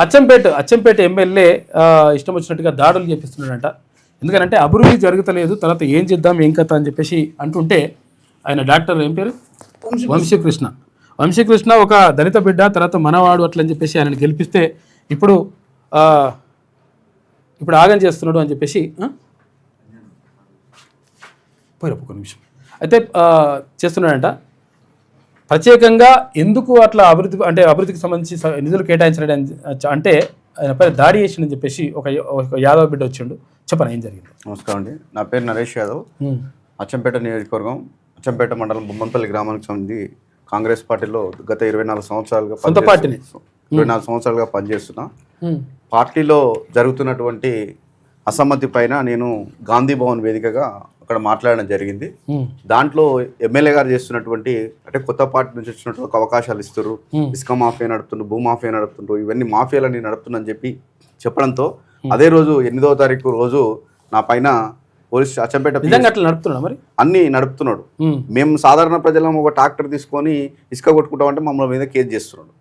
Achampet MLA ఇష్టం వచ్చినట్టుగా దాడులు చేపిస్తున్నాడంట. ఎందుకంటే అభివృద్ధి జరుగుతలేదు, తర్వాత ఏం చేద్దాం ఏం కథ అని చెప్పేసి అంటుంటే ఆయన డాక్టర్ ఏం పేరు వంశీకృష్ణ ఒక దళిత బిడ్డ, తర్వాత మనవాడు అట్లని చెప్పేసి ఆయనను గెలిపిస్తే ఇప్పుడు ఆగం చేస్తున్నాడు అని చెప్పేసి ఒక నిమిషం అయితే చేస్తున్నాడంట. ప్రత్యేకంగా ఎందుకు అట్లా అభివృద్ధికి సంబంధించి నిధులు కేటాయించడం అంటే ఆయన పైన దాడి చేసిండని చెప్పేసి ఒక యాదవ్ బిడ్డ వచ్చిండు. చెప్పండి ఏం జరిగింది. నమస్కారం అండి, నా పేరు నరేష్ యాదవ్. అచ్చంపేట నియోజకవర్గం, అచ్చంపేట మండలం బొమ్మన్పల్లి గ్రామానికి సంబంధించి కాంగ్రెస్ పార్టీలో గత 24 సంవత్సరాలుగా 24 సంవత్సరాలుగా పనిచేస్తున్నా. పార్టీలో జరుగుతున్నటువంటి అసమ్మతి పైన నేను గాంధీ భవన్ వేదికగా అక్కడ మాట్లాడడం జరిగింది. దాంట్లో ఎమ్మెల్యే గారు చేస్తున్నటువంటి అంటే కొత్త పార్టీ నుంచి వచ్చినట్టు ఒక అవకాశాలు ఇస్తారు, ఇసుక మాఫియా నడుపుతుండ్రు, భూ మాఫియా నడుపుతుండ్రు, ఇవన్నీ మాఫియాలని నడుపుతుందని చెప్పడంతో అదే రోజు 8వ తారీఖు రోజు నా పైన పోలీస్ అచ్చంపేట మరి అన్ని నడుపుతున్నాడు. మేము సాధారణ ప్రజలం ఒక ట్రాక్టర్ తీసుకొని ఇసుక కొట్టుకుంటామంటే మమ్మల్ని మీద కేసు చేస్తున్నాడు.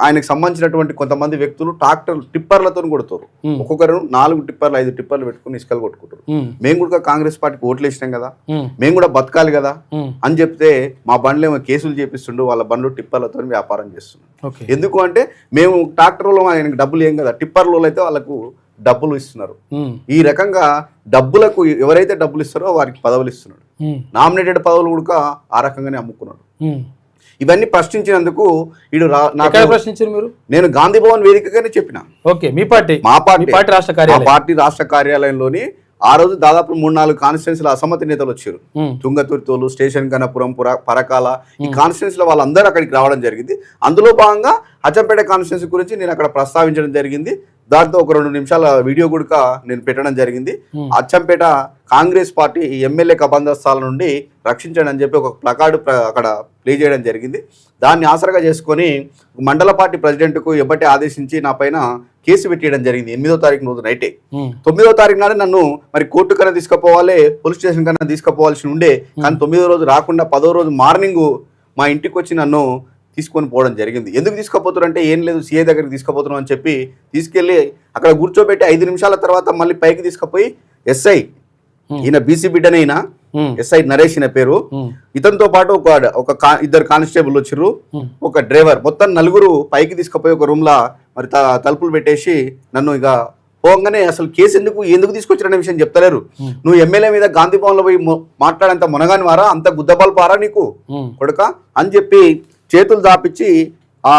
ఆయనకు సంబంధించినటువంటి కొంతమంది వ్యక్తులు ట్రాక్టర్ టిప్పర్లతో కొడుతారు. ఒక్కొక్కరు 4 టిప్పర్లు 5 టిప్పర్లు పెట్టుకుని ఇసుకలు కొట్టుకుంటారు. మేము కూడా కాంగ్రెస్ పార్టీకి ఓట్లు వేసినాం కదా, మేము కూడా బతకాలి కదా అని చెప్తే మా బండ్లు ఏమో కేసులు చేపిస్తుండు, వాళ్ళ బండ్లు టిప్పర్లతో వ్యాపారం చేస్తున్నాడు. ఎందుకు అంటే మేము ట్రాక్టర్లో ఆయనకు డబ్బులు ఏం కదా, టిప్పర్లో అయితే వాళ్ళకు డబ్బులు ఇస్తున్నారు. ఈ రకంగా డబ్బులకు ఎవరైతే డబ్బులు ఇస్తారో వారికి పదవులు ఇస్తున్నాడు. నామినేటెడ్ పదవులు కూడా ఆ రకంగానే అమ్ముకున్నాడు. ఇవన్నీ ప్రశ్నించినందుకు మీరు నేను గాంధీ భవన్ వేదికగానే చెప్పిన. మా పార్టీ రాష్ట్ర కార్యాలయంలోని ఆ రోజు దాదాపు 3-4 కాన్స్టిట్యున్సీల అసమ్మతి నేతలు వచ్చారు. తుంగతుర్తోలు, స్టేషన్ గణపురం, పరకాల, ఈ కాన్స్టిట్యున్సీల వాళ్ళందరూ అక్కడికి రావడం జరిగింది. అందులో భాగంగా అచ్చంపేట కాన్స్టిట్యున్సీ గురించి నేను అక్కడ ప్రస్తావించడం జరిగింది. దాంతో ఒక 2 నిమిషాల వీడియో కూడా నేను పెట్టడం జరిగింది. అచ్చంపేట కాంగ్రెస్ పార్టీ ఎమ్మెల్యే కబంధస్థాల నుండి రక్షించండి అని చెప్పి ఒక ప్లకార్డు అక్కడ ప్లే చేయడం జరిగింది. దాన్ని ఆసరగా చేసుకొని మండల పార్టీ ప్రెసిడెంట్కు ఎబ్బటి ఆదేశించి నా పైన కేసు పెట్టేయడం జరిగింది. 8వ తారీఖు రోజు నైటే. 9వ తారీఖు నాడే నన్ను మరి కోర్టు కన్నా తీసుకుపోవాలి, పోలీస్ స్టేషన్ కన్నా తీసుకుపోవాల్సి ఉండే, కానీ 9వ రోజు రాకుండా 10వ రోజు మార్నింగ్ మా ఇంటికి వచ్చి నన్ను తీసుకొని పోవడం జరిగింది. ఎందుకు తీసుకుపోతున్నారు అంటే ఏం లేదు, సీఏ దగ్గరికి తీసుకుపోతున్నాం అని చెప్పి తీసుకెళ్లి అక్కడ కూర్చోబెట్టి 5 నిమిషాల తర్వాత మళ్ళీ పైకి తీసుకుపోయి ఎస్ఐ, ఈయన బీసీ బిడ్డనైనా ఎస్ఐ నరేష్ ఈయన పేరు, ఇతనితో పాటు ఒక 2 కానిస్టేబుల్ వచ్చారు, ఒక డ్రైవర్, మొత్తం 4 పైకి తీసుకుపోయి ఒక రూమ్ లా మరి తలుపులు పెట్టేసి నన్ను ఇక పోగానే అసలు కేసు ఎందుకు తీసుకొచ్చారనే విషయం చెప్తలేరు. నువ్వు ఎమ్మెల్యే మీద గాంధీ భవన్ లో పోయి మాట్లాడేంత మునగాని వారా, అంత గుద్దబాలు పారా నీకు కొడుక అని చెప్పి చేతులు దాపిచ్చి ఆ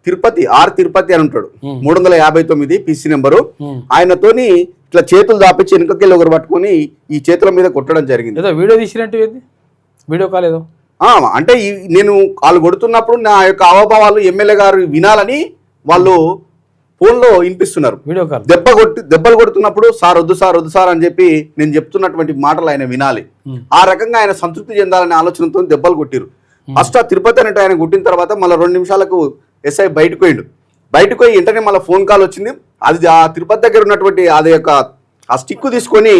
తిరుపతి అని ఉంటాడు, 359 పీసీ నెంబరు, ఆయనతోని ఇట్లా చేతులు దాపిచ్చి వెనుకకెళ్ళి ఒకరు పట్టుకొని ఈ చేతుల మీద కొట్టడం జరిగింది. వీడియో తీసినట్టు వీడియో కాల్ ఏదో అంటే నేను వాళ్ళు కొడుతున్నప్పుడు నా యొక్క అవభావాలు ఎమ్మెల్యే గారు వినాలని వాళ్ళు ఫోన్లో వినిపిస్తున్నారు. దెబ్బలు కొడుతున్నప్పుడు సార్ వద్దు సార్ అని చెప్పి నేను చెప్తున్నటువంటి మాటలు ఆయన వినాలి. ఆ రకంగా ఆయన సంతృప్తి చెందాలనే ఆలోచనతో దెబ్బలు కొట్టిరు. ఫస్ట్ ఆ తిరుపతి అంటే ఆయన కొట్టిన తర్వాత మళ్ళీ 2 నిమిషాలకు ఎస్ఐ బయటకు పోయి వెంటనే మళ్ళీ ఫోన్ కాల్ వచ్చింది. అది ఆ తిరుపతి దగ్గర ఉన్నటువంటి అది యొక్క ఆ స్టిక్ తీసుకొని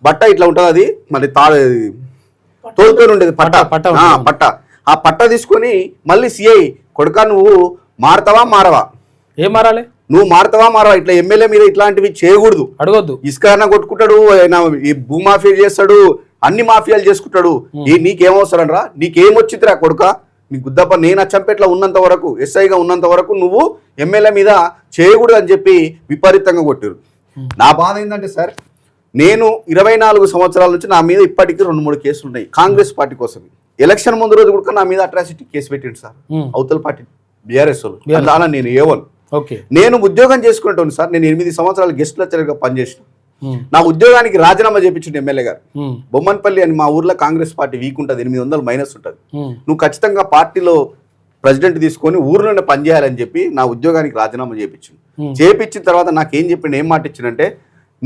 బట్ట ఇట్లా ఉంటుంది, అది మళ్ళీ తోలుకొని ఉండేది పట్ట, ఆ పట్ట తీసుకొని మళ్ళీ సిఐ కొడుకా నువ్వు మారవా, ఏం మారాలి, నువ్వు మారవా, ఇట్లా ఎమ్మెల్యే మీద ఇట్లాంటివి చేయకూడదు, అడగొద్దు, ఇసుక కొట్టుకుంటాడు, భూమాఫియా చేస్తాడు, అన్ని మాఫియాలు చేసుకుంటాడు, నీకేమవసరం రా, నీకేమొచ్చిందిరా కొడుక, నీ గుద్దప్ప నేను అచ్చంపేటలో ఉన్నంత వరకు, ఎస్ఐగా ఉన్నంత వరకు నువ్వు ఎమ్మెల్యే మీద చేయకూడదు అని చెప్పి విపరీతంగా కొట్టారు. నా బాధ ఏంటంటే సార్, నేను 24 సంవత్సరాల నుంచి నా మీద ఇప్పటికీ 2-3 కేసులు ఉన్నాయి కాంగ్రెస్ పార్టీ కోసం. ఎలక్షన్ ముందు రోజు కూడా నా మీద అట్రాసిటీ కేసు పెట్టిండు సార్ అవతల పార్టీ బీఆర్ఎస్ వాళ్ళు. దాని నేను ఏవను, నేను ఉద్యోగం చేసుకుంటాను సార్. నేను 8 సంవత్సరాలు గెస్ట్ లెక్చరర్గా పనిచేసిన. నా ఉద్యోగానికి రాజీనామా చేయించిండు ఎమ్మెల్యే గారు. బొమ్మన్పల్లి అని మా ఊర్లో కాంగ్రెస్ పార్టీ వీక్ ఉంటుంది, 800 మైనస్ ఉంటుంది. నువ్వు ఖచ్చితంగా పార్టీలో ప్రెసిడెంట్ తీసుకొని ఊర్లోనే పనిచేయాలని చెప్పి నా ఉద్యోగానికి రాజీనామా చేయించిన తర్వాత నాకేం చెప్పిండు, ఏం మాట ఇచ్చిందంటే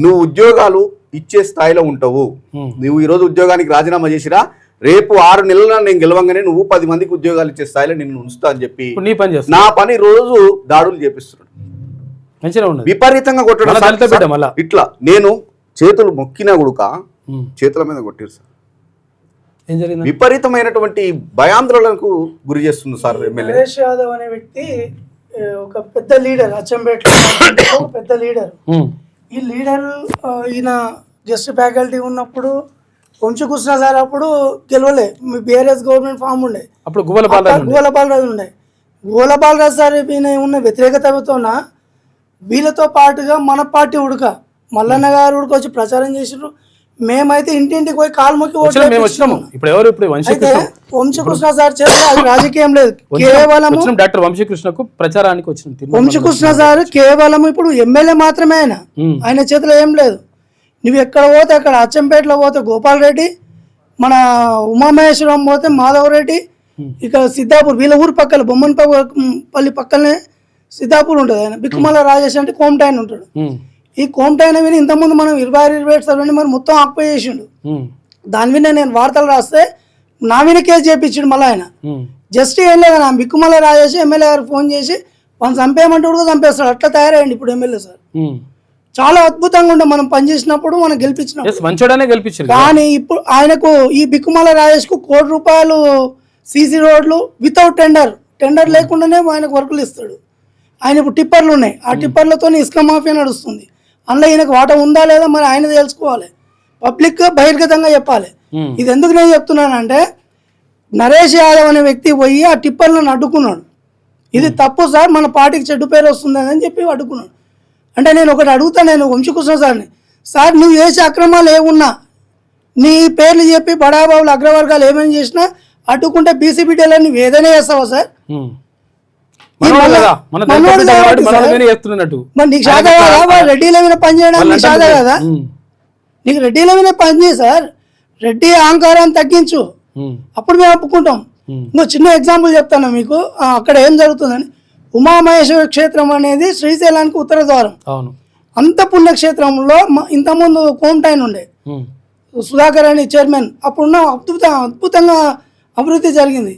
నువ్వు ఉద్యోగాలు ఇచ్చే స్థాయిలో ఉంటావు, నువ్వు ఈరోజు ఉద్యోగానికి రాజీనామా చేసిరా, రేపు 6 నెలల నేను గెలవంగానే నువ్వు 10 మందికి ఉద్యోగాలు ఇచ్చే స్థాయిలో నిన్ను ఉంచుతా అని చెప్పి నా పని రోజు దాడులు చేపిస్తున్నాడు. విపరీతంగా కొట్టడం. ఇట్లా నేను చేతులు మొక్కినా కూడా చేతుల మీద కొట్టారు సార్. విపరీతమైనటువంటి భయాందోళనకు గురి చేస్తుంది సార్ ఎమ్మెల్యే. నరేష్ యాదవ్ అనే వ్యక్తి ఒక పెద్ద లీడర్ అచ్చంపేట ఒక పెద్ద లీడర్. ఈ లీడర్ ఈయన గెస్ట్ ఫ్యాకల్టీ ఉన్నప్పుడు వంశకృష్ణ సార్ అప్పుడు గెలవలే, బీఆర్ఎస్ గవర్నమెంట్ ఫామ్ ఉండే, అప్పుడు గువ్వల బాలరాజు ఉండే. గువ్వల బాలరాజు సార్ ఉన్న వ్యతిరేకతతో వీళ్ళతో పాటుగా మన పార్టీ ఉడక మల్లన్న గారు ఉడక వచ్చి ప్రచారం చేసినారు. మేమైతే ఇంటింటికి పోయి కాలు మొక్కి అయితే వంశకృష్ణ సార్ చేస్తే అది రాజకీయం లేదు, కేవలం డాక్టర్ వంశకృష్ణకు ప్రచారానికి వచ్చిన వంశకృష్ణ సార్ కేవలం ఇప్పుడు ఎమ్మెల్యే మాత్రమే. ఆయన చేతిలో ఏం లేదు. నువ్వు ఎక్కడ పోతే అక్కడ అచ్చంపేటలో పోతే గోపాల్ రెడ్డి, మన ఉమామహేశ్వరం పోతే మాధవ్ రెడ్డి, ఇక్కడ సిద్ధాపూర్ వీళ్ళ ఊరు పక్కన బొమ్మన్పల్లి పక్కనే సిద్ధాపూర్ ఉంటుంది. ఆయన బిక్కుమల రాజేష్ అంటే కోమటాయన ఉంటాడు. ఈ కోమటాయన విని ఇంతకుముందు మనం 27 సర్వెంట్ మరి మొత్తం ఆక్యుపై చేసిండు. దాని మీద నేను వార్తలు రాస్తే నా మీద కేసు చేయించిండు. మళ్ళీ ఆయన జస్ట్ ఏం లేదు, నా బిక్కుమల రాజేష్ ఎమ్మెల్యే గారు ఫోన్ చేసి వాళ్ళు చంపేయమంటే కూడా చంపేస్తాడు. అట్లా తయారయ్యండి ఇప్పుడు ఎమ్మెల్యే సార్. చాలా అద్భుతంగా ఉండే మనం పనిచేసినప్పుడు మనం గెలిపించాడు. కానీ ఇప్పుడు ఆయనకు ఈ బిక్కుమల రాజేష్ కు ₹1 కోటి సీసీ రోడ్లు వితౌట్ టెండర్ లేకుండానే ఆయనకు వర్కులు ఇస్తాడు. ఆయన ఇప్పుడు టిప్పర్లు ఉన్నాయి, ఆ టిప్పర్లతో ఇసుక మాఫియా నడుస్తుంది. అందులో ఈయనకు వాటా ఉందా లేదా మరి ఆయన తెలుసుకోవాలి, పబ్లిక్ బహిర్గతంగా చెప్పాలి. ఇది ఎందుకు నేను చెప్తున్నానంటే నరేష్ యాదవ్ అనే వ్యక్తి పోయి ఆ టిప్పర్లను అడ్డుకున్నాడు. ఇది తప్పు సార్, మన పార్టీకి చెడ్డు పేరు వస్తుంది అని చెప్పి అడ్డుకున్నాడు. అంటే నేను ఒకటి అడుగుతాను, నేను వంశకృష్ణ సార్ని, సార్ నువ్వు చేసే అక్రమాలు ఏమున్నా నీ పేర్లు చెప్పి బడాబాబులు అగ్రవర్గాలు ఏమైనా చేసినా అడ్డుకుంటే బీసీ బిడ్డలు నువ్వు ఏదైనా చేస్తావా సార్? నీకు శాత కదా రెడ్డిల మీద పని చేయడానికి, నీకు శాత కదా, నీకు రెడ్డిల మీద పని చేయి సార్. రెడ్డి అహంకారాన్ని తగ్గించు, అప్పుడు మేము ఒప్పుకుంటాం. ఇంకో చిన్న ఎగ్జాంపుల్ చెప్తాను మీకు, అక్కడ ఏం జరుగుతుందని. ఉమామహేశ్వర క్షేత్రం అనేది శ్రీశైలానికి ఉత్తర ద్వారం. అంత పుణ్యక్షేత్రంలో ఇంతకుముందు కోమటాయన ఉండే సుధాకర్ అని చైర్మన్, అప్పుడున్న అద్భుతంగా అభివృద్ధి జరిగింది.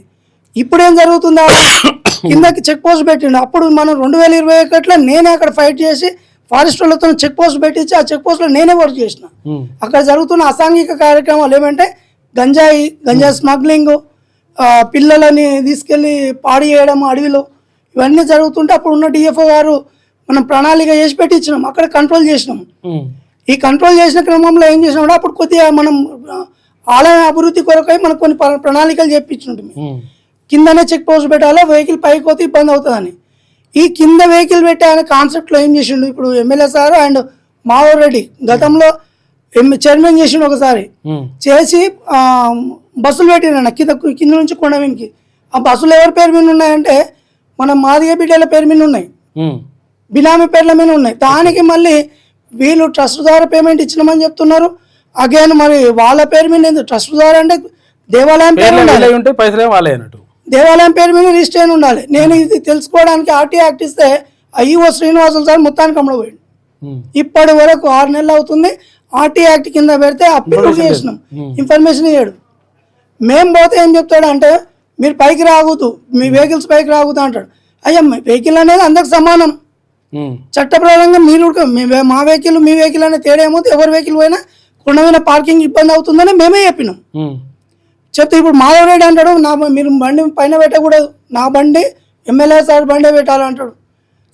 ఇప్పుడేం జరుగుతుందా, కిందకి చెక్ పోస్ట్ పెట్టిండు. అప్పుడు మనం 2021లో నేనే అక్కడ ఫైట్ చేసి ఫారెస్ట్ వాళ్ళతో చెక్ పోస్ట్ పెట్టించి ఆ చెక్ పోస్ట్లో నేనే వర్క్ చేసిన. అక్కడ జరుగుతున్న అసాంఘిక కార్యక్రమాలు ఏమంటే గంజాయి స్మగ్లింగ్, పిల్లలని తీసుకెళ్ళి పాడి చేయడం అడవిలో, ఇవన్నీ జరుగుతుంటే అప్పుడు ఉన్న డిఎఫ్ఓ గారు మనం ప్రణాళిక చేసి పెట్టించినాం, అక్కడ కంట్రోల్ చేసినాం. ఈ కంట్రోల్ చేసిన క్రమంలో ఏం చేసినాం, అప్పుడు కొద్దిగా మనం ఆలయ అభివృద్ధి కొరకై మనకు కొన్ని ప్రణాళికలు చెప్పించుంటుంది. కిందనే చెక్ పోస్ట్ పెట్టాలి, వెహికల్ పైకి పోతే ఇబ్బంది అవుతుందని. ఈ కింద వెహికల్ పెట్టే ఆయన కాన్సెప్ట్లో ఏం చేసిండు, ఇప్పుడు MLA sir and Madhav Reddy గతంలో చైర్మన్ చేసిండు ఒకసారి, చేసి బస్సులు పెట్టిన కింద నుంచి కొండవీనికి. ఆ బస్సులు ఎవరి పేరు మీద ఉన్నాయంటే మన మాదిగ బిడ్డల పేరు మీద ఉన్నాయి, బినామీ పేర్ల మీద ఉన్నాయి. దానికి మళ్ళీ వీళ్ళు ట్రస్ట్ ద్వారా పేమెంట్ ఇచ్చినామని చెప్తున్నారు. అగైన్ మరి వాళ్ళ పేరు మీద ట్రస్ట్ ద్వారా అంటే దేవాలయం పేరు దేవాలయం పేరు మీద రిజిస్టర్ అయిన ఉండాలి. నేను ఇది తెలుసుకోవడానికి ఆర్టీ యాక్ట్ ఇస్తే ఐఓ శ్రీనివాసులు సార్ మొత్తానికి అమ్మడపోయాడు. ఇప్పటి వరకు 6 నెలలు అవుతుంది. ఆర్టీ యాక్ట్ కింద పెడితే అప్పీల్ చేసినాం, ఇన్ఫర్మేషన్ ఇయ్యాడు. మేము పోతే ఏం చెప్తాడు అంటే మీరు పైకి రాకూడదు, మీ వెహికల్స్ పైకి రాకూడదు అంటాడు. అయ్యా వెహికల్ అనేది అందరికి సమానం, చట్టప్రకారంగా మీరు మా వెహికల్ మీ వెహికల్ అనే తేడా ఏమవుతుంది. ఎవరి వెహికల్ పోయినా కొండమైన పార్కింగ్ ఇబ్బంది అవుతుందని మేమే చెప్పినాం. చెప్తే ఇప్పుడు మాధవ్ రెడ్డి అంటాడు మీరు బండి పైన పెట్టకూడదు, నా బండి ఎమ్మెల్యే సార్ బండి పెట్టాలంటాడు.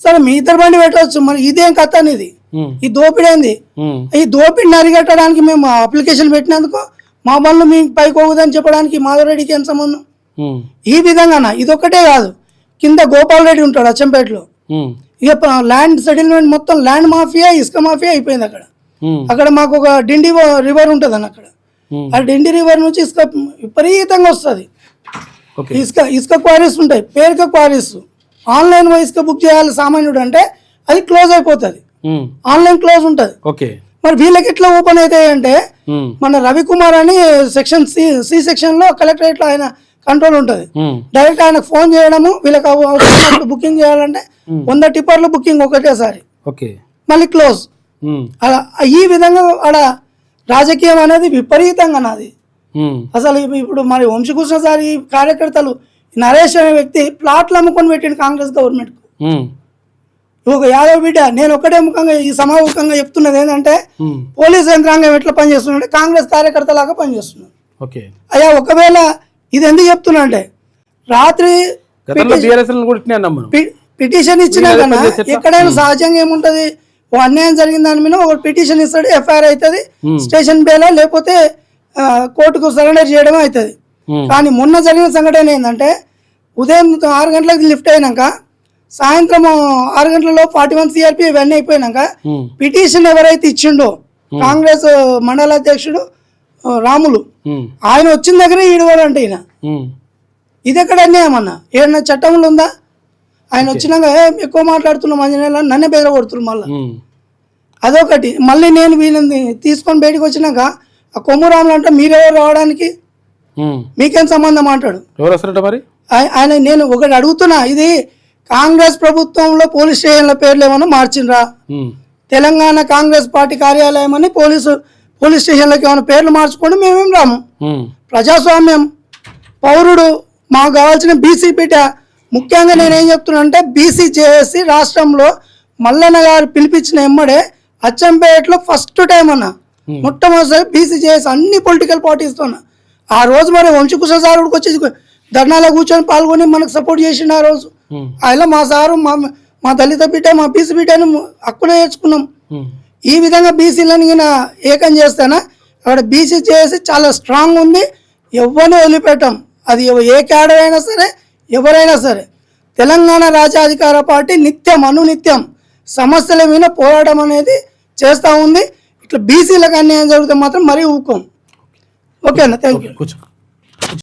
సరే మీ ఇద్దరు బండి పెట్టవచ్చు, మరి ఇదేం కథ అనేది, ఈ దోపిడీ ఏంది? ఈ దోపిడిని అరికట్టడానికి మేము అప్లికేషన్ పెట్టినందుకు మా బండ్లు మీ పైకి పోగుదని చెప్పడానికి మాధవ్ రెడ్డికి ఏం సంబంధం? ఈ విధంగా ఇదొక్కటే కాదు, కింద గోపాల్ రెడ్డి ఉంటాడు అచ్చంపేటలో. ఇక ల్యాండ్ సెటిల్మెంట్ మొత్తం ల్యాండ్ మాఫియా ఇసుక మాఫియా అయిపోయింది అక్కడ. అక్కడ మాకు ఒక డిండి రివర్ ఉంటుంది అని, అక్కడ ఆ డిండి రివర్ నుంచి ఇసుక విపరీతంగా వస్తుంది. ఇసుక క్వారీస్ ఉంటాయి, పేరుక క్వారీస్. ఆన్లైన్ ఇసుక బుక్ చేయాలి సామాన్యుడు అంటే అది క్లోజ్ అయిపోతుంది, ఆన్లైన్ క్లోజ్ ఉంటుంది. మరి వీళ్ళకి ఎట్లా ఓపెన్ అవుతాయి అంటే మన రవికుమార్ అని సెక్షన్ సి సెక్షన్ లో కలెక్టరేట్ లో ఆయన కంట్రోల్ ఉంటుంది. డైరెక్ట్ ఆయనకు ఫోన్ చేయడము, వీళ్ళకి అవసరం బుకింగ్ చేయాలంటే 100 టిప్పర్లు బుకింగ్ ఒకటేసారి, మళ్ళీ క్లోజ్. అలా ఈ విధంగా ఆడ రాజకీయం అనేది విపరీతంగా నాది అసలు. ఇప్పుడు మరి వంశకృష్ణ సార్ ఈ కార్యకర్తలు నరేష్ అనే వ్యక్తి ప్లాట్లు అమ్ముకొని పెట్టిండు కాంగ్రెస్ గవర్నమెంట్ కు. ఒక యాదవ్ బిడ్డ నేను ఒకటే ముఖంగా ఈ సమాముఖంగా చెప్తున్నది ఏంటంటే పోలీస్ యంత్రాంగం ఎట్లా పనిచేస్తుందంటే కాంగ్రెస్ కార్యకర్త లాగా పనిచేస్తున్నారు. అయ్యా ఒకవేళ ఇది ఎందుకు చెప్తున్నా అంటే రాత్రి పిటిషన్ ఇచ్చినా కన్నా ఎక్కడైనా సహజంగా ఏముంటది, ఓ అన్యాయం జరిగిన దాని మీద ఒక పిటిషన్ ఇస్తాడు, ఎఫ్ఐఆర్ అవుతుంది, స్టేషన్ బేలా లేకపోతే కోర్టుకు సరెండర్ చేయడం అవుతుంది. కానీ మొన్న జరిగిన సంఘటన ఏంటంటే ఉదయం 6 గంటలకు లిఫ్ట్ అయినాక సాయంత్రం 6 గంటలలో 41 CRP ఇవన్నీ అయిపోయినాక పిటిషన్ ఎవరైతే ఇచ్చిండో కాంగ్రెస్ మండల అధ్యక్షుడు రాములు, ఆయన వచ్చిన దగ్గర ఈడవాలంటే ఈయన ఇది ఎక్కడ అన్యాయం అన్న? ఏదన్నా చట్టంలో ఉందా? ఆయన వచ్చినాక ఎక్కువ మాట్లాడుతున్నాం అంజనేయులు నన్నే బెదరగొడుతున్నాం మళ్ళీ. అదొకటి. మళ్ళీ నేను వీళ్ళని తీసుకొని బయటకు వచ్చినాక ఆ కొమ్మురాములు అంటే మీరెవరు రావడానికి, మీకేం సంబంధం అంటాడు. ఎవరు వస్తారట మరి? ఆయన నేను ఒకటి అడుగుతున్నా, ఇది కాంగ్రెస్ ప్రభుత్వంలో పోలీస్ స్టేషన్ల పేర్లు ఏమన్నా మార్చిండ్రా? తెలంగాణ కాంగ్రెస్ పార్టీ కార్యాలయం అని పోలీస్ స్టేషన్లకి ఏమైనా పేర్లు మార్చుకోండి, మేమేం రాము. ప్రజాస్వామ్యం, పౌరుడు, మాకు కావాల్సిన బీసీ పీఠ. ముఖ్యంగా నేనేం చెప్తున్నా అంటే బీసీ చేసి రాష్ట్రంలో మల్లన్న గారు పిలిపించిన ఎమ్మడే అచ్చంపేటలో ఫస్ట్ టైం అన్న మొట్టమొదటిసారి బీసీ చేసి అన్ని పొలిటికల్ పార్టీస్తో ఆ రోజు మరి వంశకుశ సార్ వచ్చి ధర్నాలో కూర్చొని పాల్గొని మనకు సపోర్ట్ చేసిండు. ఆ రోజు ఆయన మా సారు మా దళిత పీఠ మా బీసీ పీఠను హక్కునే నేర్చుకున్నాం. ఈ విధంగా బీసీలను ఏకం చేస్తానా అక్కడ బీసీ చేసి చాలా స్ట్రాంగ్ ఉంది, ఎవరిని వదిలిపెట్టాం. అది ఏ క్యాడర్ అయినా సరే ఎవరైనా సరే. తెలంగాణ రాజ్యాధికార పార్టీ నిత్యం అనునిత్యం సమస్యల మీద పోరాటం అనేది చేస్తూ ఉంది. ఇట్లా బీసీలకు అన్యాయం జరిగితే మాత్రం మరీ ఊరుకోం. ఓకే అన్న, థ్యాంక్ యూ.